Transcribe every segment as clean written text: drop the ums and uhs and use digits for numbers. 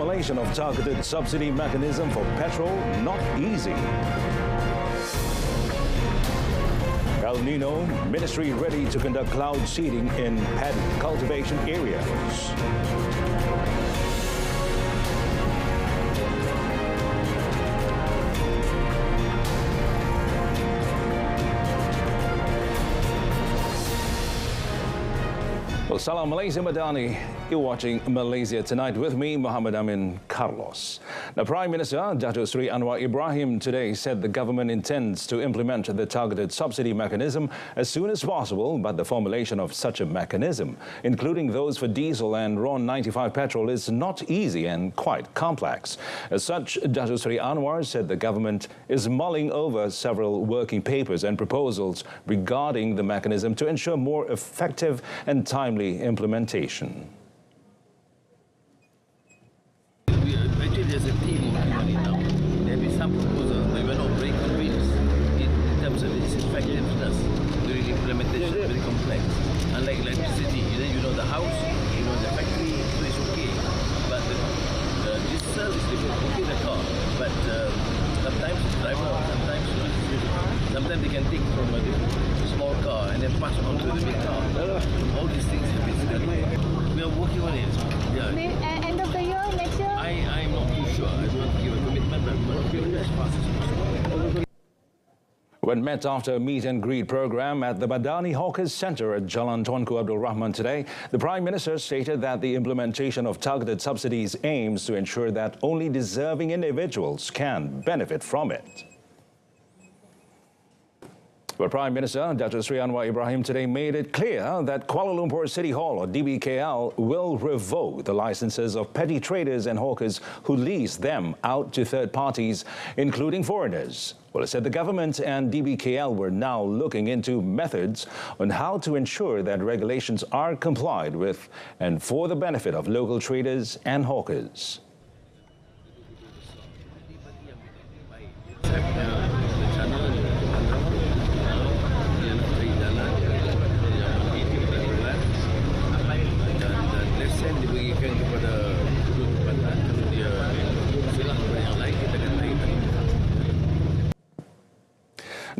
formulation of targeted subsidy mechanism for petrol not easy. El Nino, ministry ready to conduct cloud seeding in paddy cultivation areas. Well, Salam Malaysia Madani. You're watching Malaysia Tonight with me, Muhammad Amin Carlos. Now, Prime Minister Dato Sri Anwar Ibrahim today said the government intends to implement the targeted subsidy mechanism as soon as possible, but the formulation of such a mechanism, including those for diesel and RON 95 petrol, is not easy and quite complex. As such, Dato Sri Anwar said the government is mulling over several working papers and proposals regarding the mechanism to ensure more effective and timely implementation. Actually, there's a team working on it now. There will be some proposals, but we're not very convinced in terms of its effectiveness during implementation. It's very complex. Unlike electricity, you know the house, you know the factory, so it's okay. But the diesel is different. Okay, the car, but sometimes it's driver, sometimes they can take from a small car and then pass on to the big car. All these things have been studied. We are working on it. Yeah. End of the year, next year? I'm not too sure. I don't want to give a commitment, but we're doing as fast as possible. When met after a meet and greet program at the Madani Hawkers Centre at Jalan Tuanku Abdul Rahman today, the Prime Minister stated that the implementation of targeted subsidies aims to ensure that only deserving individuals can benefit from it. But Prime Minister Dato Sri Anwar Ibrahim today made it clear that Kuala Lumpur City Hall, or DBKL, will revoke the licenses of petty traders and hawkers who lease them out to third parties, including foreigners. Well, it said the government and DBKL were now looking into methods on how to ensure that regulations are complied with and for the benefit of local traders and hawkers.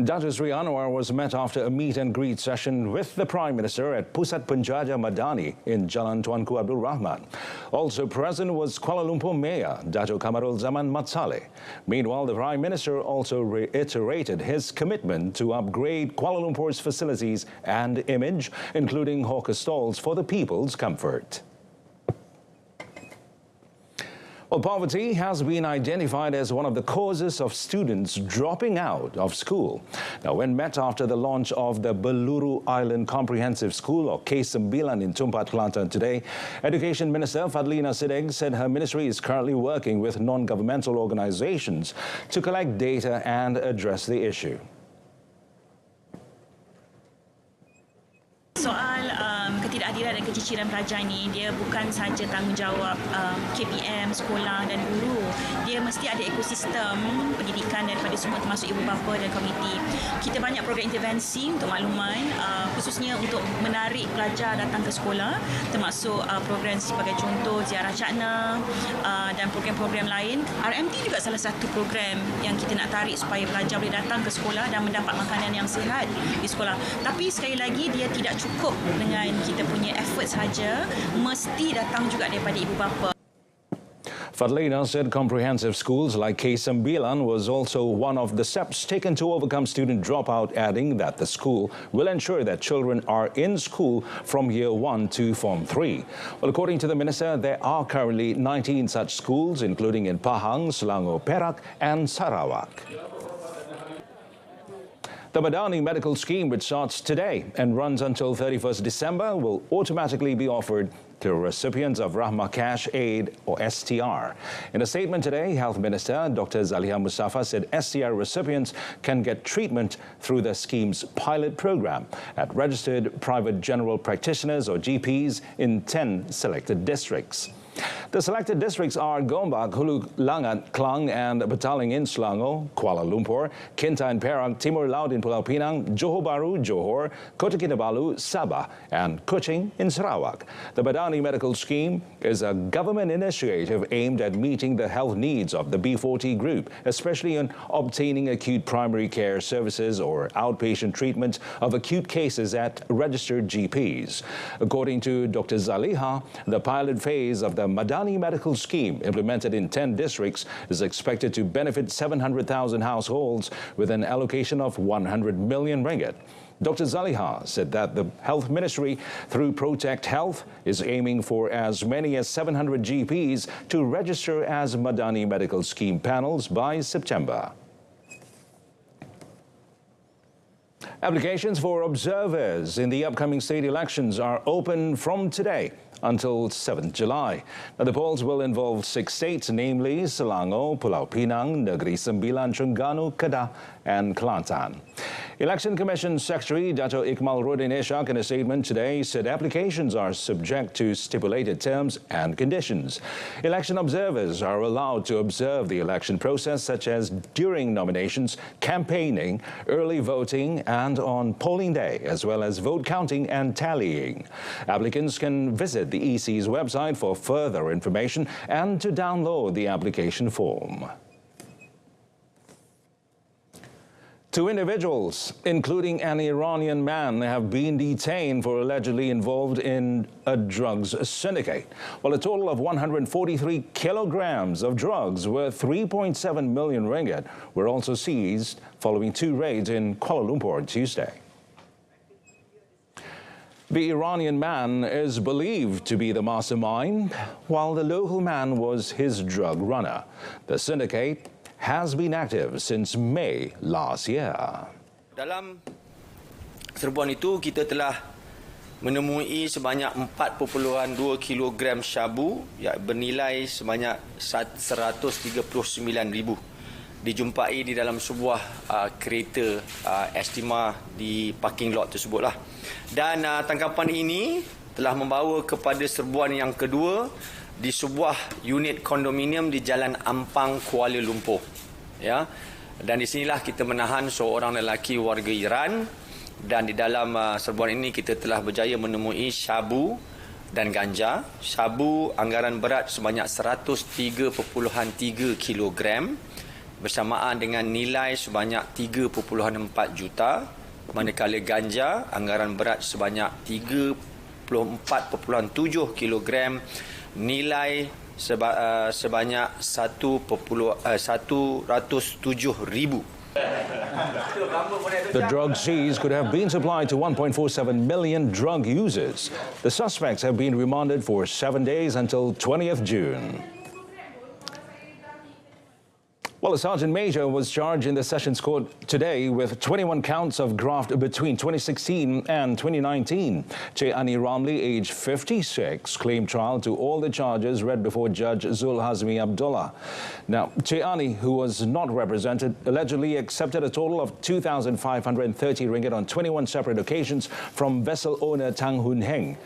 Dato Sri Anwar was met after a meet and greet session with the Prime Minister at Pusat Penjaja Madani in Jalan Tuanku Abdul Rahman. Also present was Kuala Lumpur Mayor Dato Kamarul Zaman Mat Saleh. Meanwhile, the Prime Minister also reiterated his commitment to upgrade Kuala Lumpur's facilities and image, including hawker stalls for the people's comfort. Well, poverty has been identified as one of the causes of students dropping out of school. Now, when met after the launch of the Beluru Island Comprehensive School, or K9 in Tumpat, Kelantan today, Education Minister Fadlina Sideg said her ministry is currently working with non-governmental organizations to collect data and address the issue. Soal ketidakhadiran dan keciciran pelajar ini, dia bukan sahaja tanggungjawab KPM, sekolah dan guru. Dia mesti ada ekosistem pendidikan daripada semua, termasuk ibu bapa dan komuniti. Kita banyak program intervensi untuk makluman, khususnya untuk menarik pelajar datang ke sekolah, termasuk program sebagai contoh ziarah cakna dan program-program lain. RMT juga salah satu program yang kita nak tarik supaya pelajar boleh datang ke sekolah dan mendapat makanan yang sihat di sekolah. Tapi sekali lagi, dia tidak cukup dengan kita punya effort saja, mesti datang juga daripada ibu bapa. Fadlina said comprehensive schools like K9 was also one of the steps taken to overcome student dropout, adding that the school will ensure that children are in school from year 1 to Form 3. Well, according to the minister, there are currently 19 such schools, including in Pahang, Selangor, Perak and Sarawak. The Madani Medical Scheme, which starts today and runs until 31st December, will automatically be offered to recipients of Rahmah Cash Aid, or STR. In a statement today, Health Minister Dr. Zaliha Mustafa said STR recipients can get treatment through the scheme's pilot program at registered private general practitioners, or GPs, in 10 selected districts. The selected districts are Gombak, Hulu Langat, Klang and Bataling in Selangor, Kuala Lumpur, Kinta and Perak, Timur Laut in Pulau Pinang, Johor Bahru, Johor, Kota Kinabalu, Sabah and Kuching in Sarawak. The Madani Medical Scheme is a government initiative aimed at meeting the health needs of the B40 group, especially in obtaining acute primary care services or outpatient treatment of acute cases at registered GPs. According to Dr. SAHIH, the pilot phase of the Madani Medical Scheme, implemented in 10 districts, is expected to benefit 700,000 households with an allocation of 100 million ringgit. Dr. SAHIH said that the Health Ministry, through Protect Health, is aiming for as many as 700 GPs to register as Madani Medical Scheme panels by September. Applications for observers in the upcoming state elections are open from today until 7th July. Now, the polls will involve 6 states, namely Selangor, Pulau Pinang, Negeri Sembilan, Terengganu, Kedah and Kelantan. Election Commission Secretary Dato' Ikmal Rudin Ishak, in a statement today, said applications are subject to stipulated terms and conditions. Election observers are allowed to observe the election process, such as during nominations, campaigning, early voting and on polling day, as well as vote counting and tallying. Applicants can visit the EC's website for further information and to download the application form. 2 individuals, including an Iranian man, have been detained for allegedly involved in a drugs syndicate. While a total of 143 kilograms of drugs worth 3.7 million ringgit were also seized following 2 raids in Kuala Lumpur on Tuesday. The Iranian man is believed to be the mastermind, while the local man was his drug runner. The syndicate has been active since May last year. Dalam serbuan itu kita telah menemui sebanyak 4.2 kilogram syabu yang bernilai sebanyak 139,000 dijumpai di dalam sebuah kereta estima di parking lot tersebutlah. Dan tangkapan ini telah membawa kepada serbuan yang kedua di sebuah unit kondominium di Jalan Ampang, Kuala Lumpur. Ya. Dan di sinilah kita menahan seorang lelaki warga Iran, dan di dalam serbuan ini kita telah berjaya menemui syabu dan ganja. Syabu anggaran berat sebanyak 103.3 kilogram bersamaan dengan nilai sebanyak 3.4 juta, manakala ganja anggaran berat sebanyak 34.7 kilogram nilai sebanyak 107,000. The drug seized could have been supplied to 1.47 million drug users. The suspects have been remanded for 7 days until 20th June. Well, a Sergeant Major was charged in the Sessions Court today with 21 counts of graft between 2016 and 2019. Che Ani Ramli, aged 56, claimed trial to all the charges read before Judge Zul Hazmi Abdullah. Now, Che Ani, who was not represented, allegedly accepted a total of 2,530 ringgit on 21 separate occasions from vessel owner Tang Hun Heng.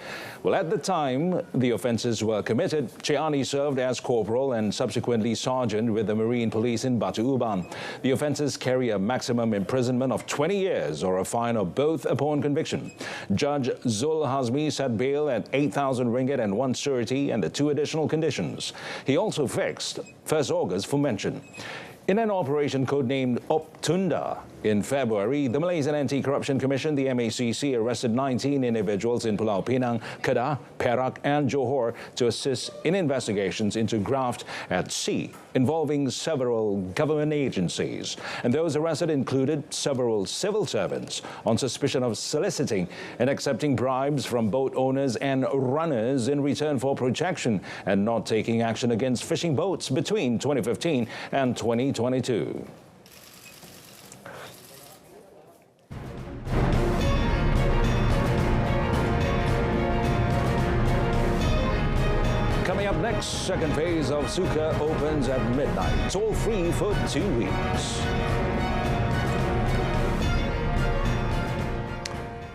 Well, at the time the offences were committed, Che Ani served as corporal and subsequently sergeant with the Marine Police in Batu Uban. The offences carry a maximum imprisonment of 20 years or a fine of both upon conviction. Judge Zul Hazmi set bail at 8,000 ringgit and 1 surety and the 2 additional conditions. He also fixed 1st August for mention. In an operation codenamed Optunda in February, the Malaysian Anti-Corruption Commission, the MACC, arrested 19 individuals in Pulau Pinang, Kedah, Perak and Johor to assist in investigations into graft at sea involving several government agencies. And those arrested included several civil servants on suspicion of soliciting and accepting bribes from boat owners and runners in return for protection and not taking action against fishing boats between 2015 and 2022. Coming up next, second phase of Suka opens at midnight. It's all free for 2 weeks.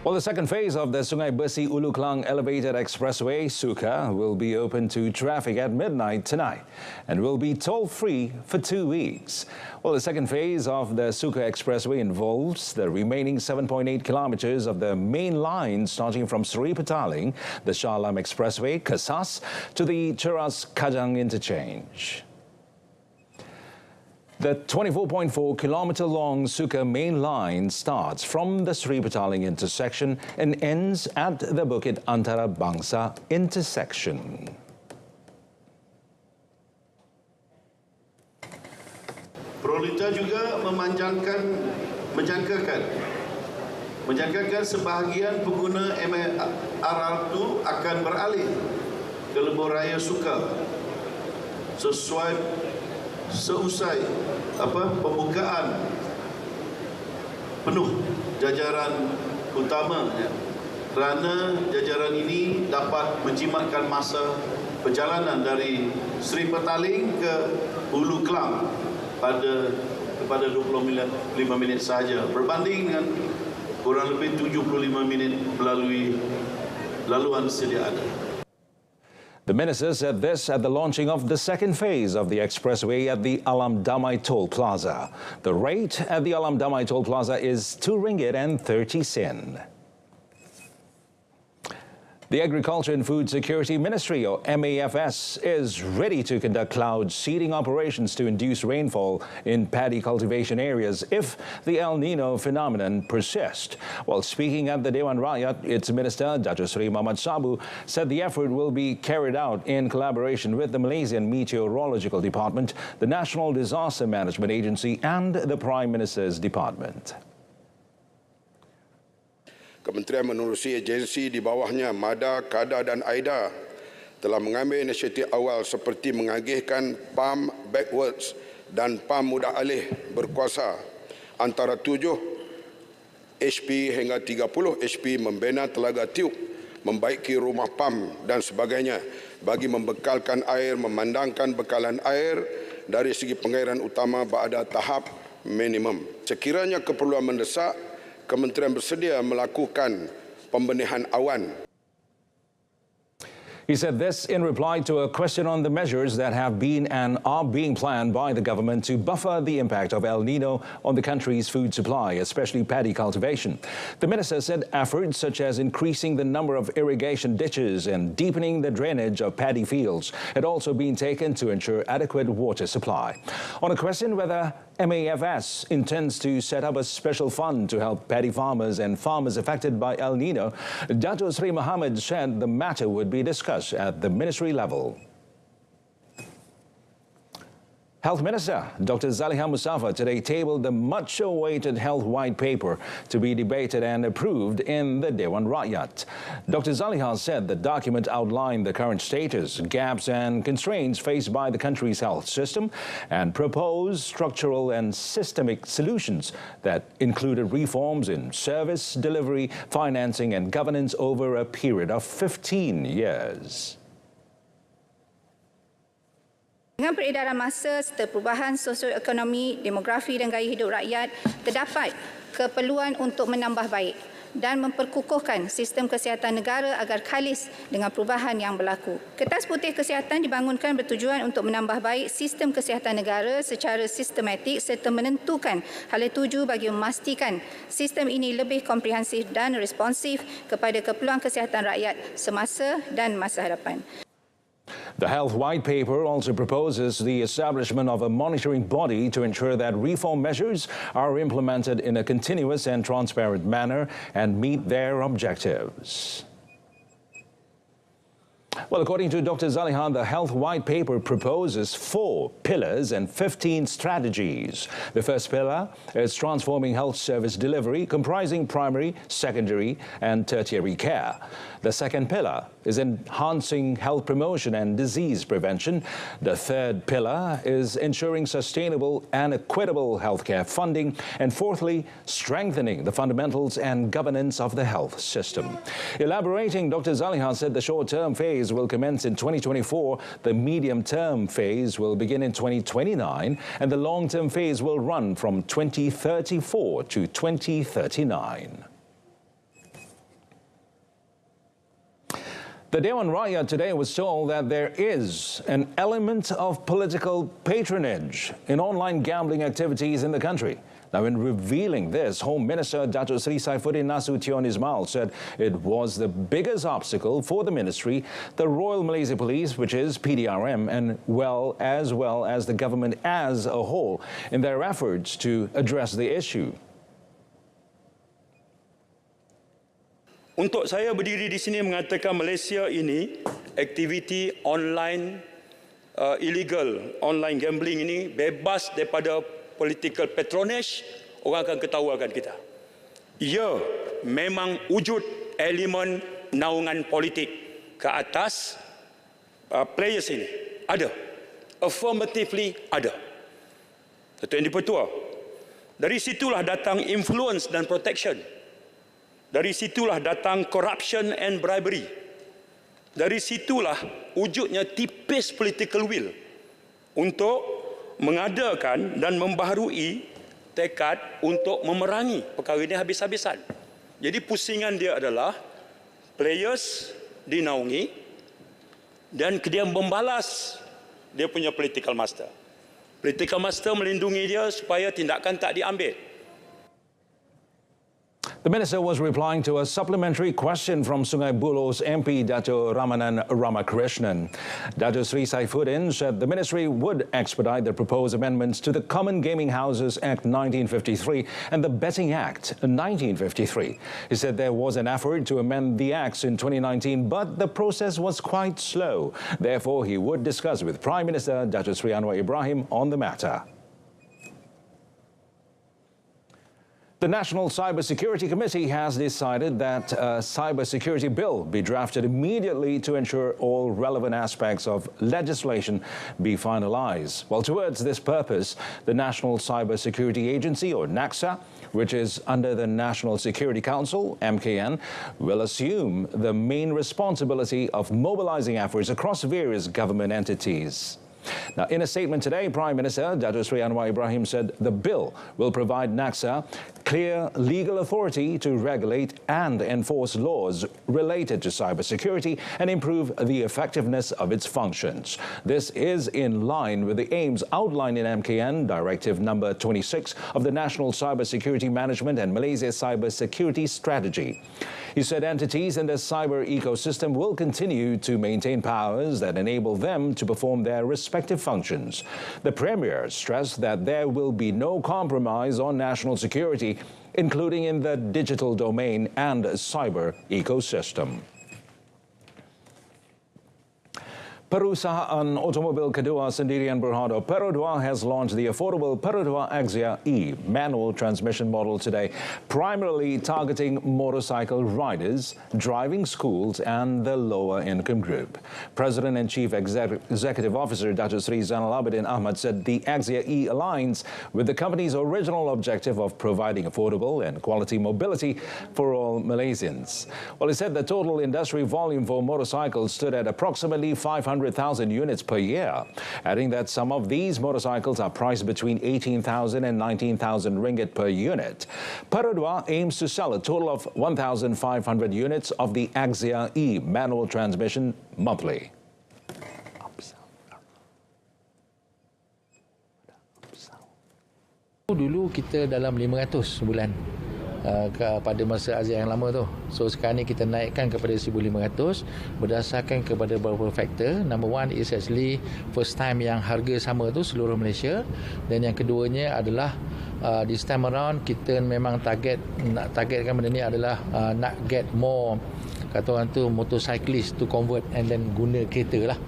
Well, the second phase of the Sungai Besi Ulu Klang Elevated Expressway, Suka, will be open to traffic at midnight tonight and will be toll-free for 2 weeks. Well, the second phase of the Suka Expressway involves the remaining 7.8 kilometers of the main line starting from Seri Petaling, the Shah Alam Expressway, Kesas, to the Cheras Kajang interchange. The 24.4-kilometer-long Suka main line starts from the Seri Petaling intersection and ends at the Bukit Antara Bangsa intersection. Prolita juga menjangkakan sebahagian pengguna MRR itu akan beralih ke lebuh raya Suka seusai pembukaan penuh jajaran utama, kerana jajaran ini dapat menjimatkan masa perjalanan dari Seri Petaling ke Hulu Klang kepada 25 minit sahaja, berbanding dengan kurang lebih 75 minit melalui laluan sedia ada. The minister said this at the launching of the second phase of the expressway at the Alam Damai Toll Plaza. The rate at the Alam Damai Toll Plaza is RM2.30. The Agriculture and Food Security Ministry, or MAFS, is ready to conduct cloud seeding operations to induce rainfall in paddy cultivation areas if the El Nino phenomenon persists. While speaking at the Dewan Rakyat, its Minister, Dato' Sri Muhammad Sabu, said the effort will be carried out in collaboration with the Malaysian Meteorological Department, the National Disaster Management Agency and the Prime Minister's Department. Kementerian menerusi agensi di bawahnya MADA, KADA dan AIDA telah mengambil inisiatif awal seperti mengagihkan PAM backwards dan PAM mudah alih berkuasa antara 7 HP hingga 30 HP membina telaga tiup, membaiki rumah PAM dan sebagainya bagi membekalkan air, memandangkan bekalan air dari segi pengairan utama pada tahap minimum. Sekiranya keperluan mendesak, Kementerian bersedia melakukan pembenihan awan. He said this in reply to a question on the measures that have been and are being planned by the government to buffer the impact of El Nino on the country's food supply, especially paddy cultivation. The minister said efforts such as increasing the number of irrigation ditches and deepening the drainage of paddy fields had also been taken to ensure adequate water supply. On a question whether MAFS intends to set up a special fund to help paddy farmers and farmers affected by El Nino, Dato' Sri Muhammad said the matter would be discussed at the ministry level. Health Minister Dr. Zaliha Mustafa today tabled the much-awaited health white paper to be debated and approved in the Dewan Rakyat. Dr. Zaliha said the document outlined the current status, gaps and constraints faced by the country's health system and proposed structural and systemic solutions that included reforms in service, delivery, financing and governance over a period of 15 years. Dengan peredaran masa serta perubahan sosioekonomi, demografi dan gaya hidup rakyat, terdapat keperluan untuk menambah baik dan memperkukuhkan sistem kesihatan negara agar khalis dengan perubahan yang berlaku. Kertas putih kesihatan dibangunkan bertujuan untuk menambah baik sistem kesihatan negara secara sistematik serta menentukan hala tuju bagi memastikan sistem ini lebih komprehensif dan responsif kepada keperluan kesihatan rakyat semasa dan masa hadapan. The Health White Paper also proposes the establishment of a monitoring body to ensure that reform measures are implemented in a continuous and transparent manner and meet their objectives. Well, according to Dr. Zalihan, the Health White Paper proposes 4 pillars and 15 strategies. The first pillar is transforming health service delivery, comprising primary, secondary and tertiary care. The second pillar is enhancing health promotion and disease prevention. The third pillar is ensuring sustainable and equitable healthcare funding. And fourthly, strengthening the fundamentals and governance of the health system. Elaborating, Dr. Zalihan said the short-term phase will commence in 2024, the medium-term phase will begin in 2029, and the long-term phase will run from 2034 to 2039. The Dewan Rakyat today was told that there is an element of political patronage in online gambling activities in the country. Now, in revealing this, Home Minister Datuk Seri Saifuddin Nasution Ismail said it was the biggest obstacle for the ministry, the Royal Malaysia Police, which is PDRM, and as well as the government as a whole in their efforts to address the issue. Untuk saya berdiri di sini mengatakan Malaysia ini aktiviti online illegal, online gambling ini bebas daripada political patronage, orang akan ketawakan kita. Ya, memang wujud elemen naungan politik ke atas players ini. Ada. Affirmatively ada. Itu yang dipertua. Dari situlah datang influence dan protection. Dari situlah datang corruption and bribery. Dari situlah wujudnya tipis political will untuk mengadakan dan membaharui tekad untuk memerangi perkara ini habis-habisan. Jadi pusingan dia adalah players dinaungi dan dia membalas dia punya political master. Political master melindungi dia supaya tindakan tak diambil. The minister was replying to a supplementary question from Sungai Buloh's MP Dato' Ramanan Ramakrishnan. Dato' Sri Saifuddin said the ministry would expedite the proposed amendments to the Common Gaming Houses Act 1953 and the Betting Act 1953. He said there was an effort to amend the acts in 2019, but the process was quite slow. Therefore, he would discuss with Prime Minister Dato' Sri Anwar Ibrahim on the matter. The National Cyber Security Committee has decided that a cyber security bill be drafted immediately to ensure all relevant aspects of legislation be finalized. Well, towards this purpose, the National Cyber Security Agency, or NACSA, which is under the National Security Council, MKN, will assume the main responsibility of mobilizing efforts across various government entities. Now, in a statement today, Prime Minister Dato' Sri Anwar Ibrahim said the bill will provide NACSA clear legal authority to regulate and enforce laws related to cybersecurity and improve the effectiveness of its functions. This is in line with the aims outlined in MKN Directive Number 26 of the National Cybersecurity Management and Malaysia Cybersecurity Strategy. He said entities in the cyber ecosystem will continue to maintain powers that enable them to perform their respective functions. The Premier stressed that there will be no compromise on national security, including in the digital domain and cyber ecosystem. Perusahaan otomobil kedua sendirian berhad Peru 2 has launched the affordable Peru 2 Axia E manual transmission model today, primarily targeting motorcycle riders, driving schools and the lower income group. President and Chief Executive Officer Datuk Seri Zainal Abidin Ahmad said the Axia E aligns with the company's original objective of providing affordable and quality mobility for all Malaysians. Well, he said the total industry volume for motorcycles stood at approximately 500,000 units per year, adding that some of these motorcycles are priced between 18,000 and 19,000 ringgit per unit. Peru 2 aims to sell a total of 1,500 units of the Axia E manual transmission monthly. Dulu kita dalam 500 sebulan pada masa Azia yang lama tu. So sekarang ni kita naikkan kepada 1,500 berdasarkan kepada beberapa faktor. Number one is actually first time yang harga sama tu seluruh Malaysia, dan yang keduanya adalah this time around kita memang nak targetkan benda ni adalah nak get more, kata orang tu, motorcyclist to convert and then guna kereta lah.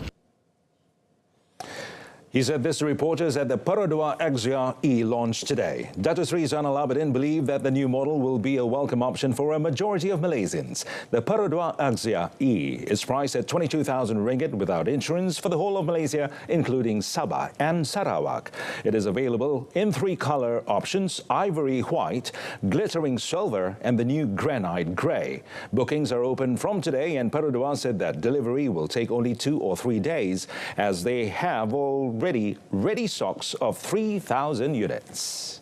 He said this to reporters at the Peru 2 Axia E launch today. Datuk Seri Zainal Abidin believed that the new model will be a welcome option for a majority of Malaysians. The Peru 2 Axia E is priced at 22,000 ringgit without insurance for the whole of Malaysia, including Sabah and Sarawak. It is available in 3 color options: ivory white, glittering silver, and the new granite grey. Bookings are open from today, and Peru 2 said that delivery will take only 2 or 3 days, as they have already ready stocks of 3,000 units.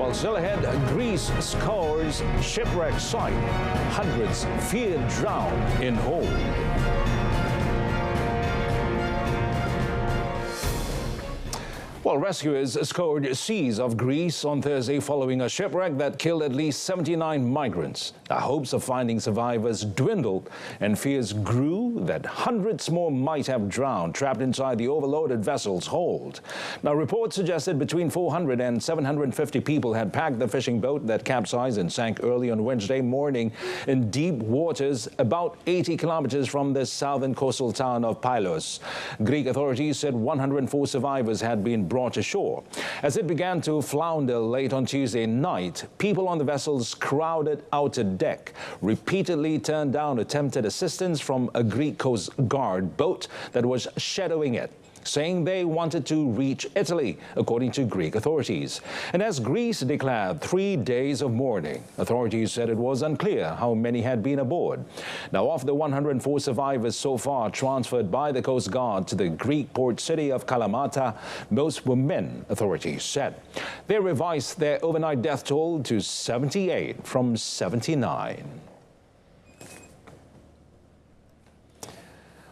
Well, still ahead, Greece scores shipwreck site. Hundreds feared drown in hold. Well, rescuers scoured seas of Greece on Thursday following a shipwreck that killed at least 79 migrants. The hopes of finding survivors dwindled and fears grew that hundreds more might have drowned trapped inside the overloaded vessel's hold. Now, reports suggested between 400 and 750 people had packed the fishing boat that capsized and sank early on Wednesday morning in deep waters about 80 kilometers from the southern coastal town of Pylos. Greek authorities said 104 survivors had been brought ashore. As it began to flounder late on Tuesday night, people on the vessel's crowded outer deck repeatedly turned down attempted assistance from a Greek Coast Guard boat that was shadowing it, saying they wanted to reach Italy, according to Greek authorities. And as Greece declared 3 days of mourning, authorities said it was unclear how many had been aboard. Now, of the 104 survivors so far transferred by the Coast Guard to the Greek port city of Kalamata, most were men, authorities said. They revised their overnight death toll to 78 from 79.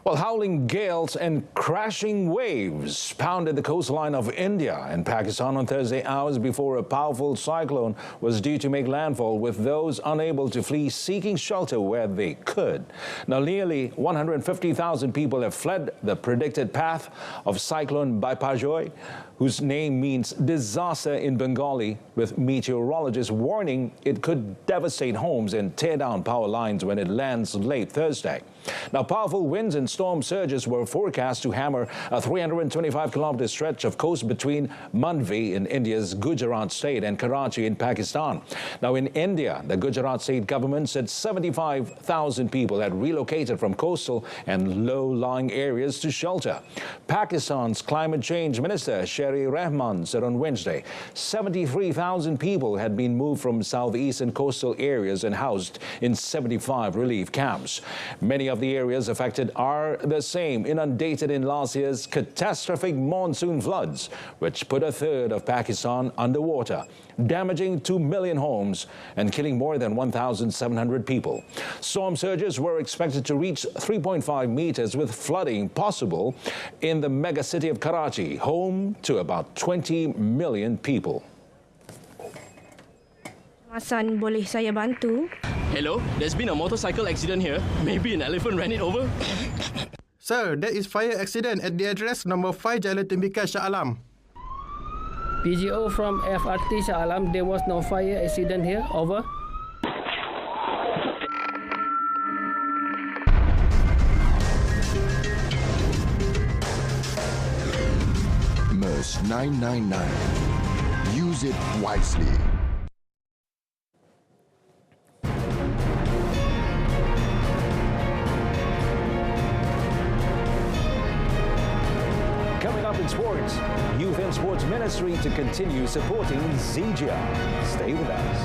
Well, howling gales and crashing waves pounded the coastline of India and Pakistan on Thursday, hours before a powerful cyclone was due to make landfall, with those unable to flee seeking shelter where they could. Now, nearly 150,000 people have fled the predicted path of Cyclone Biparjoy, whose name means disaster in Bengali, with meteorologists warning it could devastate homes and tear down power lines when it lands late Thursday. Now, powerful winds and storm surges were forecast to hammer a 325-kilometer stretch of coast between Manvi in India's Gujarat state and Karachi in Pakistan. Now, in India, the Gujarat state government said 75,000 people had relocated from coastal and low-lying areas to shelter. Pakistan's climate change minister, Sherry Rahman, said on Wednesday 73,000 people had been moved from southeastern coastal areas and housed in 75 relief camps. Many of the areas affected are the same inundated in last year's catastrophic monsoon floods, which put a third of Pakistan underwater, damaging 2 million homes and killing more than 1,700 people. Storm surges were expected to reach 3.5 meters, with flooding possible in the mega city of Karachi, home to about 20 million people. Hasan, boleh saya bantu? Hello, there's been a motorcycle accident here. Maybe an elephant ran it over? Sir, there is fire accident at the address number 5 Jalan Tembika Shah Alam. PGO from FRT Shah Alam, there was no fire accident here. Over. MERS 999. Use it wisely. Coming up in sports, Youth and Sports Ministry to continue supporting SAHIH. Stay with us.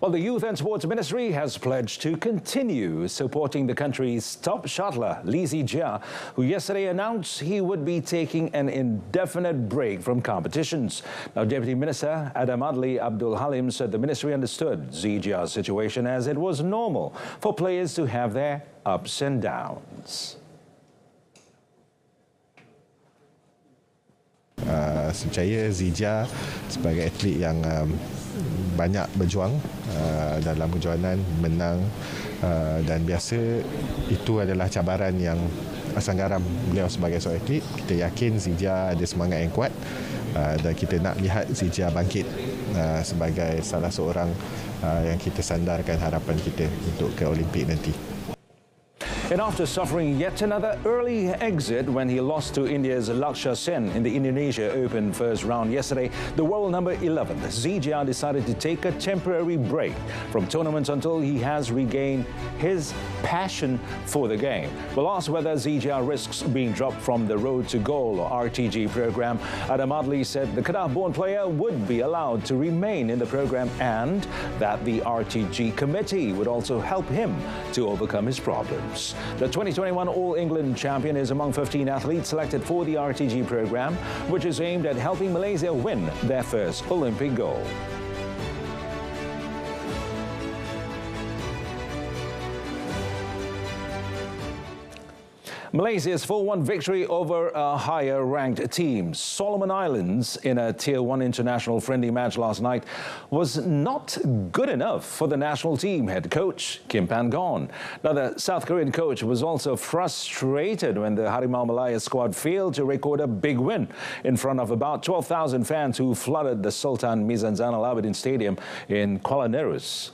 Well, the Youth and Sports Ministry has pledged to continue supporting the country's top shuttler, Lizzie Jia, who yesterday announced he would be taking an indefinite break from competitions. Now, Deputy Minister Adam Adli Abdul Halim said the ministry understood Zijia's situation, as it was normal for players to have their ups and downs. Saya Zija sebagai atlet yang banyak berjuang dalam kejohanan, menang, dan biasa itu adalah cabaran yang asam garam beliau sebagai seorang atlet. Kita yakin Zija ada semangat yang kuat dan kita nak lihat Zija bangkit sebagai salah seorang yang kita sandarkan harapan kita untuk ke Olimpik nanti. And after suffering yet another early exit when he lost to India's Lakshya Sen in the Indonesia Open first round yesterday, the world number 11, Zijia, decided to take a temporary break from tournaments until he has regained his passion for the game. Well, asked whether Zijia risks being dropped from the Road to Goal or RTG program, Adam Adli said the Kedah-born player would be allowed to remain in the program and that the RTG committee would also help him to overcome his problems. The 2021 All England champion is among 15 athletes selected for the RTG program, which is aimed at helping Malaysia win their first Olympic gold. Malaysia's 4-1 victory over a higher-ranked team, Solomon Islands, in a Tier 1 international friendly match last night was not good enough for the national team head coach Kim Pan-gon. Now, the South Korean coach was also frustrated when the Harimau Malaya squad failed to record a big win in front of about 12,000 fans who flooded the Sultan Mizan Zainal Abidin Stadium in Kuala Nerus.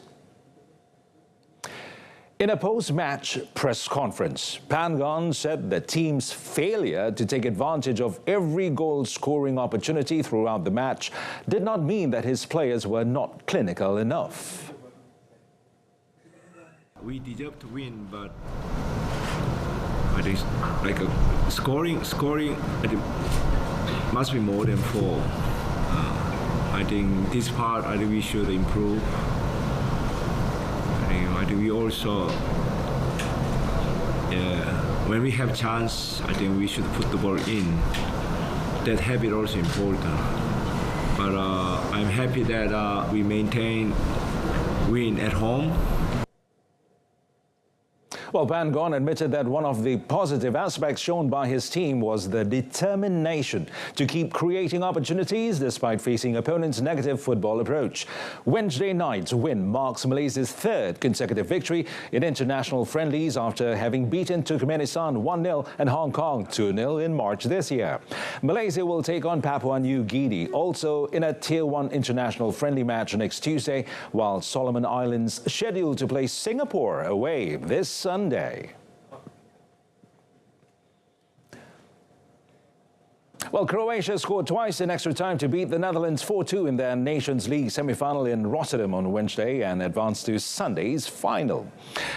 In a post-match press conference, Pan-gon said the team's failure to take advantage of every goal-scoring opportunity throughout the match did not mean that his players were not clinical enough. We deserve to win, but I think like scoring I think must be more than 4. I think this part I think we should improve. I think we also, when we have chance, I think we should put the ball in. That habit also important. But I'm happy that we maintain win at home. Well, Pan-gon admitted that one of the positive aspects shown by his team was the determination to keep creating opportunities despite facing opponents' negative football approach. Wednesday night's win marks Malaysia's 3rd consecutive victory in international friendlies after having beaten Turkmenistan 1-0 and Hong Kong 2-0 in March this year. Malaysia will take on Papua New Guinea also in a Tier 1 international friendly match next Tuesday, while Solomon Islands scheduled to play Singapore away this Sunday. Well, Croatia scored twice in extra time to beat the Netherlands 4-2 in their Nations League semi-final in Rotterdam on Wednesday and advanced to Sunday's final.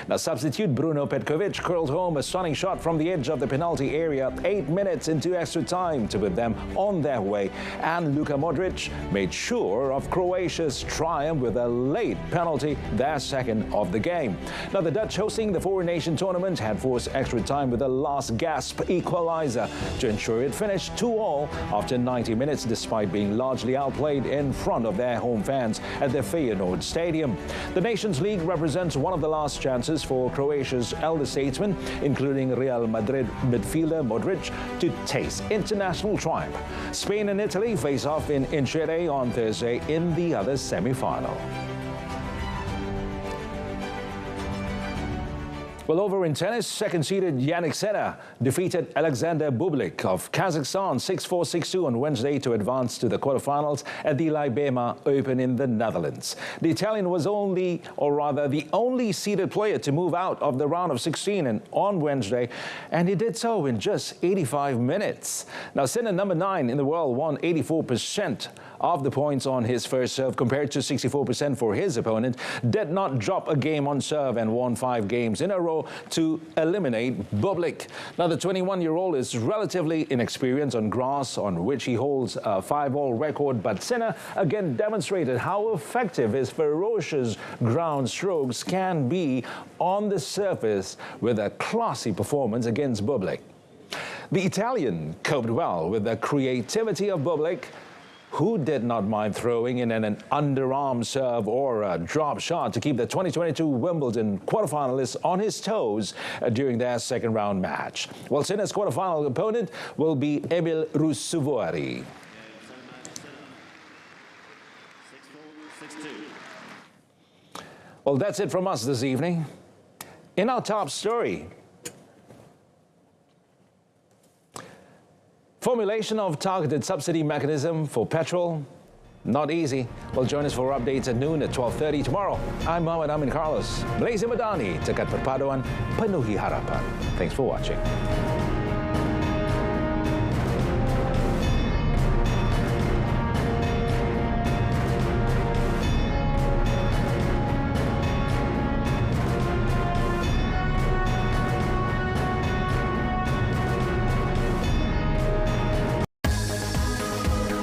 Now, substitute Bruno Petkovic curled home a stunning shot from the edge of the penalty area 8 minutes into extra time to put them on their way, and Luka Modric made sure of Croatia's triumph with a late penalty, their 2nd of the game. Now, the Dutch hosting the four-nation tournament had forced extra time with a last-gasp equaliser to ensure it finished 2-2 after 90 minutes, despite being largely outplayed in front of their home fans at the Feyenoord Stadium. The Nations League represents one of the last chances for Croatia's elder statesmen, including Real Madrid midfielder Modric, to taste international triumph. Spain and Italy face off in Inchere on Thursday in the other semi-final. Well, over in tennis, second-seeded Jannik Sinner defeated Alexander Bublik of Kazakhstan 6-4, 6-2 on Wednesday to advance to the quarterfinals at the Libema Open in the Netherlands. The Italian was the only seeded player to move out of the round of 16 on Wednesday, and he did so in just 85 minutes. Now, Sinner, number 9 in the world, won 84% of the points on his first serve compared to 64% for his opponent, did not drop a game on serve and won 5 games in a row to eliminate Bublik. Now, the 21-year-old is relatively inexperienced on grass, on which he holds a 5-all record, but Sinner again demonstrated how effective his ferocious ground strokes can be on the surface with a classy performance against Bublik. The Italian coped well with the creativity of Bublik, who did not mind throwing in an underarm serve or a drop shot to keep the 2022 Wimbledon quarterfinalists on his toes during their second-round match. Well, Sinner's quarterfinal opponent will be Emil Ruusuvuori. Well, that's it from us this evening. In our top story, formulation of targeted subsidy mechanism for petrol, not easy. Well, join us for updates at noon at 12:30 tomorrow. I'm Muhammad Amin Carlos. Malaysia Madani, Dekat Perpaduan, Penuhi Harapan. Thanks for watching.